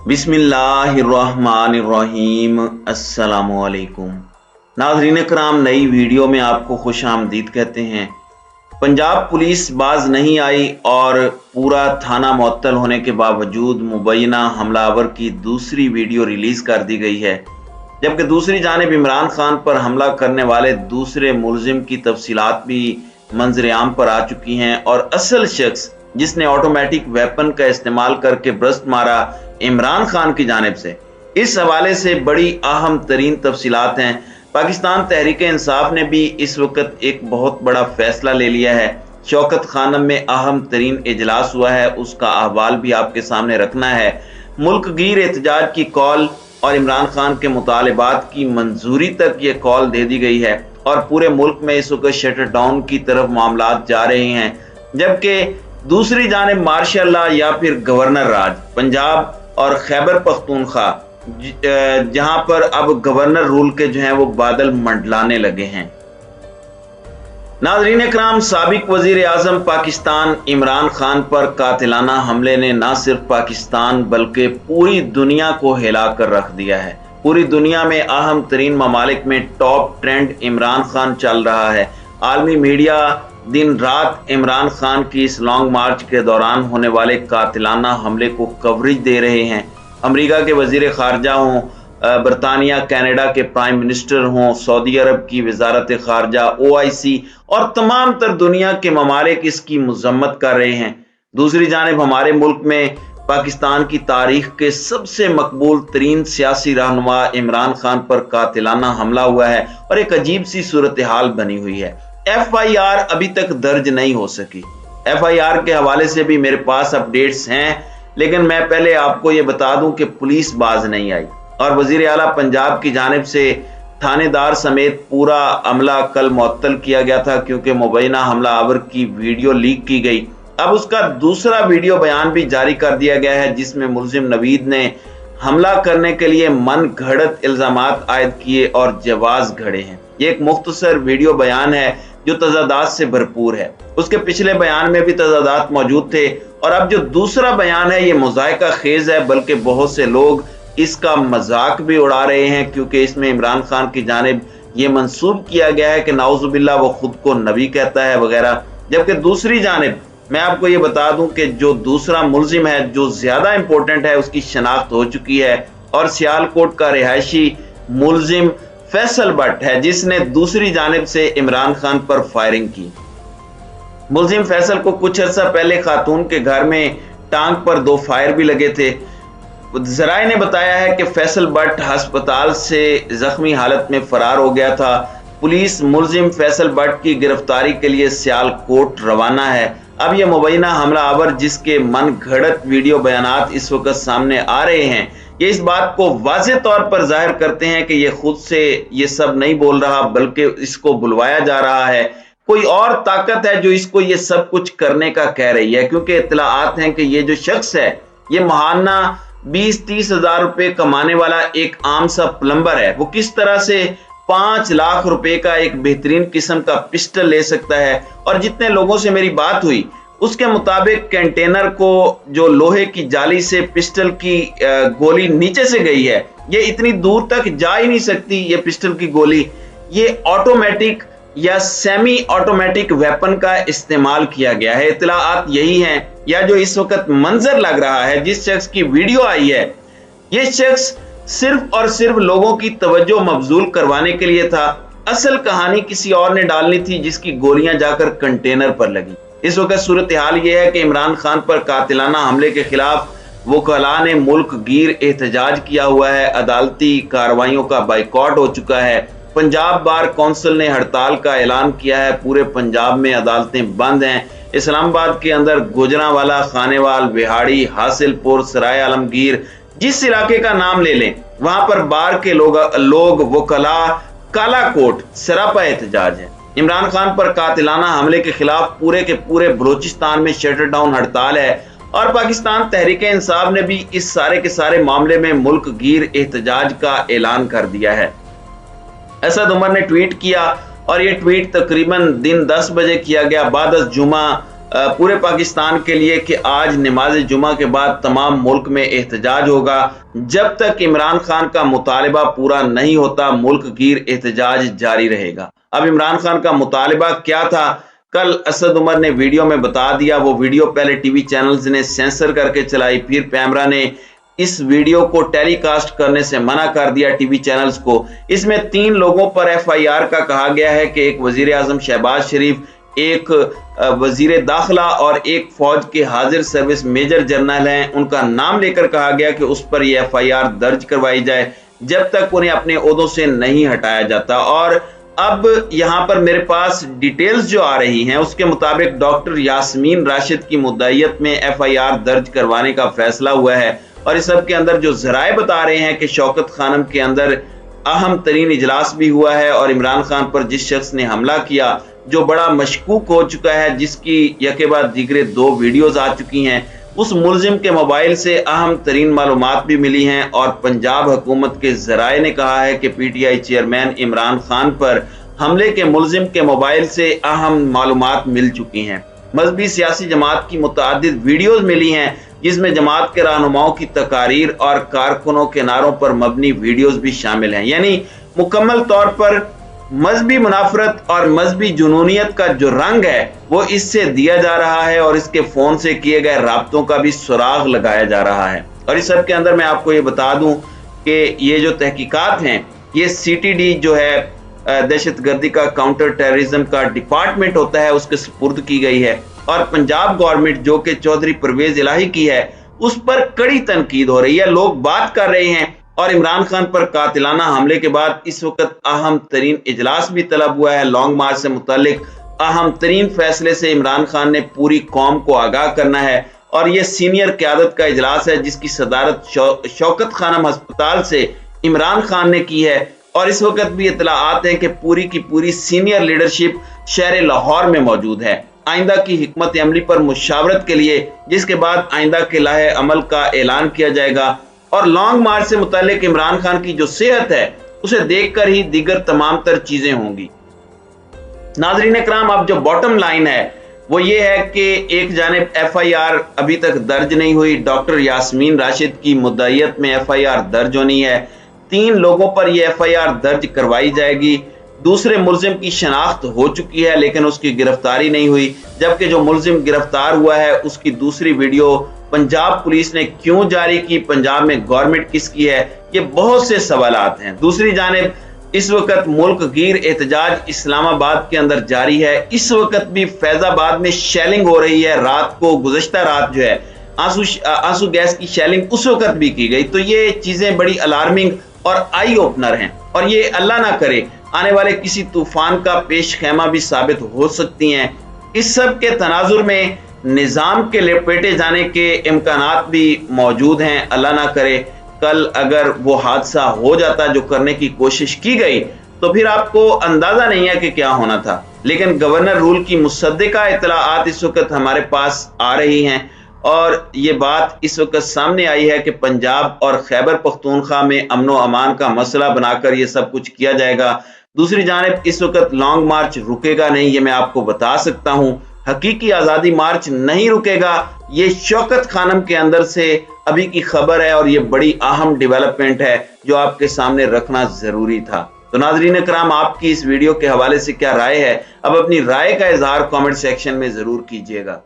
बिस्मिल्लाहिर्रहमानिर्रहीम। अस्सलामुअलैकुम नाज़रीन कराम, नई वीडियो में आपको खुश आमदीद कहते हैं। पंजाब पुलिस बाज नहीं आई और पूरा थाना मुअत्तल होने के बावजूद मुबैना हमलावर की दूसरी वीडियो रिलीज कर दी गई है, जबकि दूसरी जानिब इमरान खान पर हमला करने वाले दूसरे मुलजिम की तफसीलात भी मंजर आम पर आ चुकी हैं और असल शख्स जिसने ऑटोमेटिक वेपन का इस्तेमाल करके ब्रस्ट मारा इमरान खान की जानिब से, इस हवाले से बड़ी अहम तरीन तफसीलात हैं। पाकिस्तान तहरीक इंसाफ ने भी इस वक्त एक बहुत बड़ा फैसला ले लिया है। शौकत खानम में अहम तरीन इजलास हुआ है, उसका अहवाल भी आपके सामने रखना है। मुल्क गिर एहतजाज की कॉल और इमरान खान के मुतालबात की मंजूरी तक ये कॉल दे दी गई है और पूरे मुल्क में इस वक्त शटर डाउन की तरफ मामलात जा रहे हैं, जबकि दूसरी जानिब मार्शल लॉ या फिर गवर्नर राज पंजाब और खैबर पख्तूनख्वा, जहां पर अब गवर्नर रूल के जो हैं वो बादल मंडलाने लगे हैं। नाज़रीन इकराम, साबिक वजीर आजम पाकिस्तान इमरान खान पर कातिलाना हमले ने न सिर्फ पाकिस्तान बल्कि पूरी दुनिया को हिला कर रख दिया है। पूरी दुनिया में अहम तरीन ममालिक में टॉप ट्रेंड इमरान खान चल रहा है। आलमी मीडिया दिन रात इमरान खान की इस लॉन्ग मार्च के दौरान होने वाले कातिलाना हमले को कवरेज दे रहे हैं। अमेरिका के वजीर खारजा हों, बरतानिया कनाडा के प्राइम मिनिस्टर हों, सऊदी अरब की वजारत खारजा, OIC और तमाम तर दुनिया के ममालिक इसकी मजम्मत कर रहे हैं। दूसरी जानिब हमारे मुल्क में पाकिस्तान की तारीख के सबसे मकबूल तरीन सियासी रहनुमा इमरान खान पर कातिलाना हमला हुआ है और एक अजीब सी सूरत हाल बनी हुई है। FIR अभी तक दर्ज नहीं हो सकी। FIR के हवाले से भी मेरे पास अपडेट्स हैं, लेकिन मैं पहले आपको ये बता दूं कि पुलिस बाज नहीं आई और वजीर आला पंजाब की जानिब से थानेदार समेत पूरा अमला कल मुअत्तल किया गया था, क्योंकि मुबैना हमलावर की वीडियो लीक की गई। अब उसका दूसरा वीडियो बयान भी जारी कर दिया गया है, जिसमें मुलजिम नवीद ने हमला करने के लिए मन घड़त इल्जामात आयद किए और जवाज घड़े हैं। ये एक मुख्तसर वीडियो बयान है जो तजादात से भरपूर है। उसके पिछले बयान में भी तजादात मौजूद थे और अब जो दूसरा बयान है ये मुज़ायका खेज है, बल्कि बहुत से लोग इसका मजाक भी उड़ा रहे हैं, क्योंकि इसमें इमरान खान की जानिब ये मंसूब किया गया है कि नाउजुबिल्लाह वो खुद को नबी कहता है वगैरह। जबकि दूसरी जानिब मैं आपको ये बता दूं कि जो दूसरा मुलजिम है जो ज्यादा इंपॉर्टेंट है उसकी शनाख्त हो चुकी है और सियालकोट का रिहायशी मुलजिम फैसल भट्ट है, जिसने दूसरी जानिब से इमरान खान पर फायरिंग की। मुलजिम फैसल को कुछ अर्सा पहले खातून के घर में टांग पर 2 फायर भी लगे थे। जराए ने बताया है कि फैसल भट्ट अस्पताल से जख्मी हालत में फरार हो गया था। पुलिस मुलजिम फैसल भट्ट की गिरफ्तारी के लिए सियालकोट रवाना है। अब यह मुबैना हमलावर जिसके मन घड़त वीडियो बयानात इस वक्त सामने आ रहे हैं, ये इस बात को वाज़ेह तौर पर जाहिर करते हैं कि ये खुद से ये सब नहीं बोल रहा, बल्कि इसको बुलवाया जा रहा है। कोई और ताकत है जो इसको ये सब कुछ करने का कह रही है, क्योंकि इत्तलाआत हैं कि ये जो शख्स है ये महाना 20-30 हजार रुपए कमाने वाला एक आम सा प्लम्बर है। वो किस तरह से 5 लाख रुपए का एक बेहतरीन किस्म का पिस्टल ले सकता है। और जितने लोगों से मेरी बात हुई उसके मुताबिक कंटेनर को जो लोहे की जाली से पिस्टल की गोली नीचे से गई है, ये इतनी दूर तक जा ही नहीं सकती। ये पिस्टल की गोली ये ऑटोमेटिक या सेमी ऑटोमेटिक वेपन का इस्तेमाल किया गया है। इत्तलाआत यही हैं, या जो इस वक्त मंजर लग रहा है, जिस शख्स की वीडियो आई है, ये शख्स सिर्फ और सिर्फ लोगों की तवज्जो मबजूल करवाने के लिए था। असल कहानी किसी और ने डालनी थी, जिसकी गोलियां जाकर कंटेनर पर लगी। इस वक्त सूरत हाल यह है कि इमरान खान पर कातिलाना हमले के खिलाफ वकला ने मुल्क गिर एहतजाज किया हुआ है। अदालती कार्रवाइयों का बाइकॉट हो चुका है। पंजाब बार कौंसिल ने हड़ताल का ऐलान किया है। पूरे पंजाब में अदालतें बंद हैं। इस्लामाबाद के अंदर गुजरांवाला, खानेवाल, बिहाड़ी, हासिलपुर, सराय आलमगीर, जिस इलाके का नाम ले लें वहां पर बार के लोग वकला कालाकोट सरापा एहतजाज है। इमरान खान पर कातिलाना हमले के खिलाफ पूरे के पूरे बलूचिस्तान में शटर डाउन हड़ताल है और पाकिस्तान तहरीक इंसाफ ने भी इस सारे के सारे मामले में मुल्क गिर एहतजाज का ऐलान कर दिया है। असद उमर ने ट्वीट किया और ये ट्वीट तकरीबन दिन 10 बजे किया गया। बाद जुमा पूरे पाकिस्तान के लिए कि आज नमाज जुमा के बाद तमाम मुल्क में एहतजाज होगा। जब तक इमरान खान का मुतालिबा पूरा नहीं होता मुल्क गिर एहतजाज जारी रहेगा। अब इमरान खान का मुतालिबा क्या था, कल असद उमर ने वीडियो में बता दिया। वो वीडियो पहले टीवी चैनल्स ने सेंसर करके चलाई, फिर पैमरा ने इस वीडियो को टेलीकास्ट करने से मना कर दिया टीवी चैनल्स को। इसमें 3 लोगों पर एफआईआर का कहा गया है कि एक वजीर आजम शहबाज शरीफ, एक वजीर दाखिला और एक फौज के हाजिर सर्विस मेजर जनरल हैं। उनका नाम लेकर कहा गया कि उस पर यह एफआईआर दर्ज करवाई जाए जब तक उन्हें अपने ओहदों से नहीं हटाया जाता। और अब यहां पर मेरे पास डिटेल्स जो आ रही हैं उसके मुताबिक डॉक्टर यास्मीन राशिद की मुद्दईयत में एफआईआर दर्ज करवाने का फैसला हुआ है। और इस सब के अंदर जो जराए बता रहे हैं कि शौकत खानम के अंदर अहम तरीन इजलास भी हुआ है और इमरान खान पर जिस शख्स ने हमला किया, जो बड़ा मशकूक हो चुका है, जिसकी यके बाद दीगरे 2 वीडियोज आ चुकी हैं, उस मुलजिम के मोबाइल से अहम तरीन मालूमात भी मिली हैं। और पंजाब हुकूमत के जराए ने कहा है कि पीटीआई चेयरमैन इमरान खान पर हमले के मुलजिम के मोबाइल से अहम मालूमात मिल चुकी हैं। मजहबी सियासी जमात की मुतअद्दिद वीडियोज मिली हैं जिसमें जमात के रहनुमाओं की तकारीर और कारकुनों के नारों पर मबनी वीडियोज भी शामिल हैं। यानी मुकम्मल तौर पर मजहबी मुनाफरत और मजहबी जुनूनियत का जो रंग है वो इससे दिया जा रहा है और इसके फोन से किए गए राब्तों का भी सुराग लगाया जा रहा है। और इस सब के अंदर मैं आपको ये बता दूं कि ये जो तहकीकात हैं ये सीटीडी जो है दहशतगर्दी का काउंटर टेररिज्म का डिपार्टमेंट होता है उसके सुपुर्द की गई है। और पंजाब गवर्नमेंट जो कि चौधरी परवेज इलाही की है उस पर कड़ी तनकीद हो रही है, लोग बात कर रहे हैं। और इमरान खान पर कातिलाना हमले के बाद इस वक्त अहम तरीन इजलास भी तलब हुआ है। लॉन्ग मार्च से मुतालिक अहम तरीन फैसले से इमरान खान ने पूरी कौम को आगाह करना है और ये सीनियर क़यादत का इजलास है जिसकी सदारत शौकत खानम अस्पताल से इमरान खान ने की है। और इस वक्त भी इत्तलाआत हैं कि पूरी की पूरी सीनियर लीडरशिप शहर लाहौर में मौजूद है आइंदा की हिकमत अमली पर मुशावरत के लिए, जिसके बाद आइंदा के लाहे अमल का ऐलान किया जाएगा। और लॉन्ग मार्च से मुतालिक इमरान खान की जो सेहत है उसे देखकर ही दीगर तमाम तर चीजें होंगी। नाज़रीन इकराम, अब जो बॉटम लाइन है वो ये है कि एक जानिब एफआईआर अभी तक दर्ज नहीं हुई, डॉक्टर यास्मीन राशिद की मुद्दईयत में एफआईआर दर्ज होनी है, 3 लोगों पर यह एफआईआर दर्ज करवाई जाएगी। दूसरे मुलजिम की शनाख्त हो चुकी है लेकिन उसकी गिरफ्तारी नहीं हुई, जबकि जो मुलजिम गिरफ्तार हुआ है उसकी दूसरी वीडियो पंजाब पुलिस ने क्यों जारी की, पंजाब में गवर्नमेंट किसकी है, ये बहुत से सवालात हैं। दूसरी जानिब इस वक्त मुल्क गिर एहतजाज इस्लामाबाद के अंदर जारी है। इस वक्त भी फैजाबाद में शेलिंग हो रही है, रात को गुज़श्ता रात जो है आंसू गैस की शेलिंग उस वक्त भी की गई। तो ये चीजें बड़ी अलार्मिंग और आई ओपनर हैं और ये अल्लाह ना करे आने वाले किसी तूफान का पेश खेमा भी साबित हो सकती हैं। इस सब के तनाजुर में निज़ाम के लपेटे जाने के इम्कानात भी मौजूद हैं। अल्लाह ना करे कल अगर वो हादसा हो जाता जो करने की कोशिश की गई तो फिर आपको अंदाजा नहीं है कि क्या होना था। लेकिन गवर्नर रूल की मुसद्दिका इत्तलाआत इस वक्त हमारे पास आ रही हैं और ये बात इस वक्त सामने आई है कि पंजाब और खैबर पख्तूनख्वा में अमन व अमान का मसला बनाकर ये सब कुछ किया जाएगा। दूसरी जानिब इस वक्त लॉन्ग मार्च रुकेगा नहीं, ये मैं आपको बता सकता हूँ। हकीकी आज़ादी मार्च नहीं रुकेगा, ये शौकत खानम के अंदर से अभी की खबर है और ये बड़ी अहम डेवलपमेंट है जो आपके सामने रखना जरूरी था। तो नाज़रीन इकराम, आपकी इस वीडियो के हवाले से क्या राय है? अब अपनी राय का इजहार कमेंट सेक्शन में जरूर कीजिएगा।